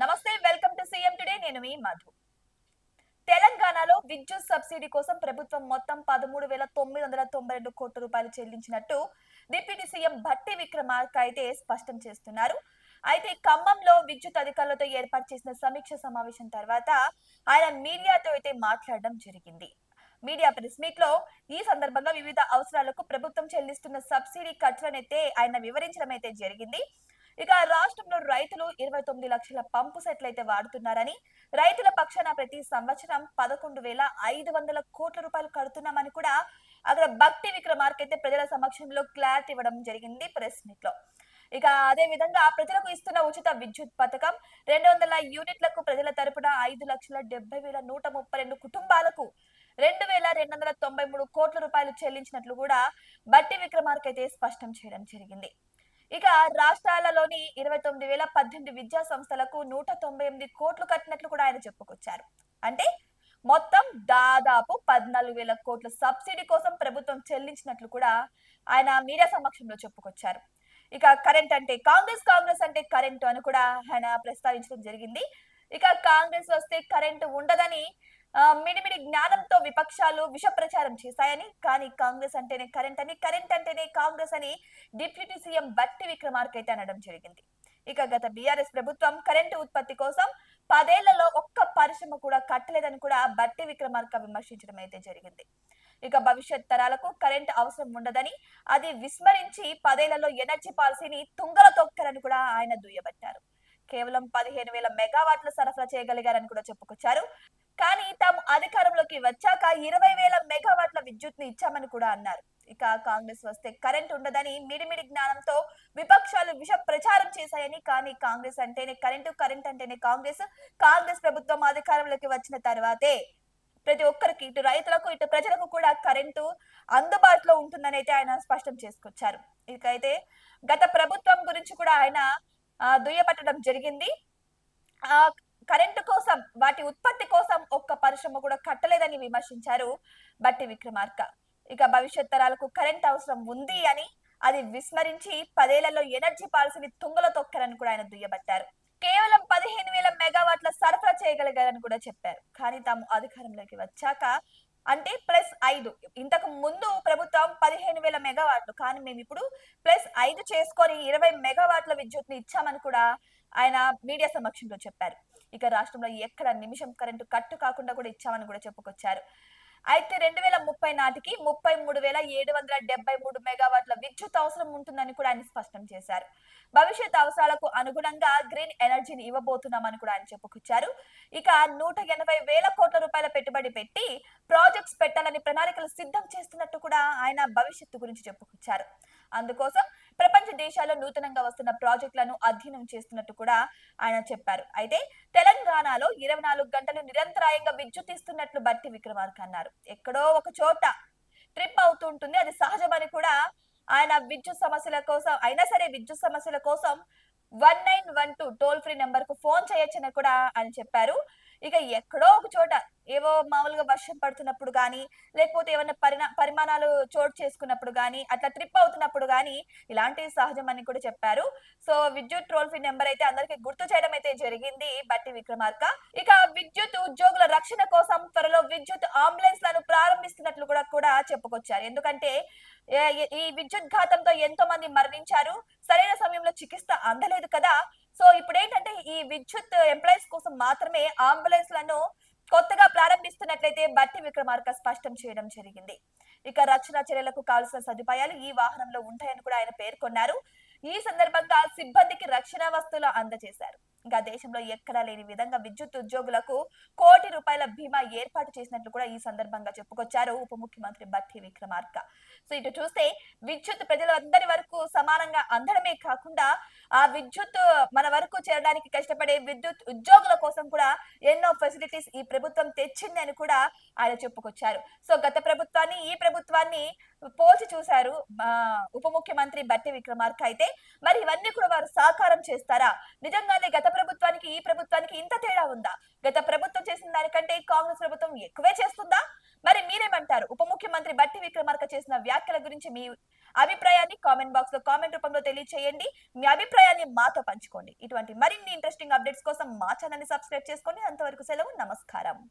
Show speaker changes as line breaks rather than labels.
నమస్తే, welcome to CM today. నేను మీ మధు. తెలంగాణలో విద్యుత్ సబ్సిడీ కోసం ప్రభుత్వం మొత్తం 13,992 కోట్ల రూపాయలు చెల్లించినట్టు డిప్యూటీ సీఎం భట్టి విక్రమార్క అయితే స్పష్టం చేస్తున్నారు. అయితే ఖమ్మంలో విద్యుత్ అధికారులతో ఏర్పాటు చేసిన సమీక్ష సమావేశం తర్వాత ఆయన మీడియాతో అయితే మాట్లాడడం జరిగింది. మీడియా ప్రెస్ మీట్ లో ఈ సందర్భంగా వివిధ అవసరాలకు ప్రభుత్వం చెల్లిస్తున్న సబ్సిడీ ఖర్చులనైతే ఆయన వివరించడం అయితే జరిగింది. ఇక రాష్ట్రంలో రైతులు 29 లక్షల పంపు సెట్లు అయితే వాడుతున్నారని, రైతుల పక్షాన ప్రతి సంవత్సరం 11,500 కోట్ల రూపాయలు కడుతున్నామని కూడా అక్కడ భక్తి విక్రమార్క అయితే ప్రజల సమక్షంలో క్లారిటీ ఇవ్వడం జరిగింది ప్రెస్ మీట్ లో. ఇక అదే విధంగా ప్రజలకు ఇస్తున్న ఉచిత విద్యుత్ పథకం 200 యూనిట్లకు ప్రజల తరపున 5,70,132 కుటుంబాలకు 2,293 కోట్ల రూపాయలు చెల్లించినట్లు కూడా బట్టి విక్రమార్క అయితే స్పష్టం చేయడం జరిగింది. ఇక రాష్ట్రాలలోని 29,018 విద్యా సంస్థలకు 198 కోట్లు కట్టినట్లు కూడా ఆయన చెప్పుకొచ్చారు. అంటే మొత్తం దాదాపు 14,000 కోట్ల సబ్సిడీ కోసం ప్రభుత్వం చెల్లించినట్లు కూడా ఆయన మీడియా సమక్షంలో చెప్పుకొచ్చారు. ఇక కరెంట్ అంటే కాంగ్రెస్, కాంగ్రెస్ అంటే కరెంటు అని కూడా ఆయన ప్రస్తావించడం జరిగింది. ఇక కాంగ్రెస్ వస్తే కరెంటు ఉండదని మిడిమిడి జ్ఞానంతో విపక్షాలు విష ప్రచారం చేశాయని, కానీ కాంగ్రెస్ అంటేనే కరెంట్ అని, కరెంట్ అంటేనే కాంగ్రెస్ అని డిప్యూటీ సీఎం బట్టి విక్రమార్క అయితే అనడం జరిగింది. ఇక గత బీఆర్ఎస్ ప్రభుత్వం కరెంటు ఉత్పత్తి కోసం 10 ఏళ్లలో ఒక్క పరిశ్రమ కూడా కట్టలేదని కూడా బట్టి విక్రమార్క విమర్శించడం అయితే జరిగింది. ఇక భవిష్యత్ తరాలకు కరెంట్ అవసరం ఉండదని, అది విస్మరించి 10 ఏళ్లలో ఎనర్జీ పాలసీని తుంగల తొక్కారని కూడా ఆయన దుయ్యబట్టారు. కేవలం 15,000 మెగావాట్లు సరఫరా చేయగలిగారని కూడా చెప్పుకొచ్చారు. కానీ తాము అధికారంలోకి వచ్చాక 20,000 మెగావాట్ల విద్యుత్ ని ఇచ్చామని కూడా అన్నారు. ఇక కాంగ్రెస్ వస్తే కరెంట్ ఉండదని మిడిమిడి జ్ఞానంతో విపక్షాలు విష ప్రచారం చేశాయని, కానీ కాంగ్రెస్ అంటేనే కరెంటు, కరెంట్ అంటేనే కాంగ్రెస్, కాంగ్రెస్ ప్రభుత్వం అధికారంలోకి వచ్చిన తర్వాతే ప్రతి ఒక్కరికి, ఇటు రైతులకు ఇటు ప్రజలకు కూడా కరెంటు అందుబాటులో ఉంటుందని అయితే ఆయన స్పష్టం చేసుకొచ్చారు. ఇక అయితే గత ప్రభుత్వం గురించి కూడా ఆయన దుయ్యబట్టడం జరిగింది. ఆ కరెంటు కోసం, వాటి ఉత్పత్తి కోసం ఒక్క పరిశ్రమ కూడా కట్టలేదని విమర్శించారు బట్టి విక్రమార్క. ఇక భవిష్యత్ తరాలకు కరెంట్ అవసరం ఉంది అని, అది విస్మరించి 10 ఏళ్లలో ఎనర్జీ పాలసీని తుంగలో తొక్కారని కూడా ఆయన దుయ్యబట్టారు. కేవలం 15,000 మెగావాట్ల సరఫరా చేయగలిగారని కూడా చెప్పారు. కానీ తాము అధికారంలోకి వచ్చాక అంటే +5, ఇంతకు ముందు ప్రభుత్వం 15,000 మెగావాట్లు, కానీ మేము ఇప్పుడు +5 చేసుకొని 20 మెగావాట్ల విద్యుత్ ని ఇచ్చామని కూడా ఆయన మీడియా సమక్షంలో చెప్పారు. ఇక రాష్ట్రంలో ఎక్కడ నిమిషం కరెంటు కట్టు కాకుండా కూడా ఇచ్చామని కూడా చెప్పుకొచ్చారు. అయితే 2030 నాటికి 33,773 మెగావాట్ల విద్యుత్ అవసరం ఉంటుందని కూడా ఆయన స్పష్టం చేశారు. భవిష్యత్ అవసరాలకు అనుగుణంగా గ్రీన్ ఎనర్జీని ఇవ్వబోతున్నామని కూడా ఆయన చెప్పుకొచ్చారు. ఇక 180,000 కోట్ల రూపాయల పెట్టుబడి పెట్టి ప్రాజెక్ట్స్ పెట్టాలని ప్రణాళికలు సిద్ధం చేస్తున్నట్టు కూడా ఆయన భవిష్యత్తు గురించి చెప్పుకొచ్చారు. అందుకోసం ప్రపంచ దేశాల్లో నూతనంగా వస్తున్న ప్రాజెక్టులను అధ్యయనం చేస్తున్నట్టు కూడా ఆయన చెప్పారు. అయితే తెలంగాణలో 24 గంటలు నిరంతరాయంగా విద్యుత్ ఇస్తున్నట్లు బట్టి విక్రమార్క అన్నారు. ఎక్కడో ఒక చోట ట్రిప్ అవుతుంటుంది, అది సహజమని కూడా ఆయన విద్యుత్ సమస్యల కోసం అయినా సరే విద్యుత్ సమస్యల కోసం 1912 టోల్ ఫ్రీ నెంబర్ కు ఫోన్ చేయొచ్చని కూడా ఆయన చెప్పారు. ఇక ఎక్కడో ఒక చోట ఏవో మామూలుగా వర్షం పడుతున్నప్పుడు గానీ, లేకపోతే ఏమన్నా పరిమాణాలు చోటు చేసుకున్నప్పుడు గానీ, అట్లా ట్రిప్ అవుతున్నప్పుడు గానీ ఇలాంటివి సహజమని కూడా చెప్పారు. సో విద్యుత్ టోల్ ఫ్రీ నెంబర్ అయితే అందరికి గుర్తు చేయడం అయితే జరిగింది బట్టి విక్రమార్క. ఇక విద్యుత్ ఉద్యోగుల రక్షణ కోసం త్వరలో విద్యుత్ అంబులెన్స్ లను ప్రారంభిస్తున్నట్లు కూడా చెప్పుకొచ్చారు. ఎందుకంటే ఈ విద్యుత్ ఘాతంతో ఎంతో మంది మరణించారు, సరైన సమయంలో చికిత్స అందలేదు కదా. సో ఇప్పుడు ఏంటంటే ఈ విద్యుత్ ఎంప్లాయీస్ కోసం మాత్రమే అంబులెన్స్ లను కొత్తగా ప్రారంభిస్తున్నట్లయితే బట్టి విక్రమార్క స్పష్టం చేయడం జరిగింది. ఇక రక్షణ చర్యలకు కావాల్సిన సదుపాయాలు ఈ వాహనంలో ఉంటాయని కూడా ఆయన పేర్కొన్నారు. ఈ సందర్భంగా సిబ్బందికి రక్షణ వస్తువులు అందజేశారు. ఇంకా దేశంలో ఎక్కడా లేని విధంగా విద్యుత్ ఉద్యోగులకు ₹1,00,00,000 బీమా ఏర్పాటు చేసినట్లు కూడా ఈ సందర్భంగా చెప్పుకొచ్చారు ఉప ముఖ్యమంత్రి బట్టి విక్రమార్క. సో ఇటు చూస్తే విద్యుత్ ప్రజలందరి వరకు సమానంగా అందడమే కాకుండా ఆ విద్యుత్ మన వరకు చేరడానికి కష్టపడే విద్యుత్ ఉద్యోగుల కోసం కూడా ఎన్నో ఫెసిలిటీస్ ఈ ప్రభుత్వం తెచ్చింది అని కూడా ఆయన చెప్పుకొచ్చారు. సో గత ప్రభుత్వాన్ని ఈ ప్రభుత్వాన్ని పోల్చి చూశారు ఉప ముఖ్యమంత్రి బట్టి విక్రమార్క. అయితే మరి ఇవన్నీ కూడా వారు సాకారం చేస్తారా? నిజంగానే గత ప్రభుత్వానికి ఈ ప్రభుత్వానికి ఇంత తేడా ఉందా? గత ప్రభుత్వం చేసిన దానికంటే కాంగ్రెస్ ప్రభుత్వం ఎక్కువే చేస్తుందా? మరి మీరేమంటారు? ఉప ముఖ్యమంత్రి బట్టి విక్రమార్క చేసిన వ్యాఖ్యల గురించి మీ అభిప్రాయాన్ని కామెంట్ బాక్స్ లో కామెంట్ రూపంలో తెలియచేయండి. మీ అభిప్రాయాన్ని మాతో పంచుకోండి. ఇటువంటి మరిన్ని ఇంట్రెస్టింగ్ అప్డేట్స్ కోసం మా ఛానల్ ని సబ్స్క్రైబ్ చేసుకోండి. అంతవరకు సెలవు, నమస్కారం.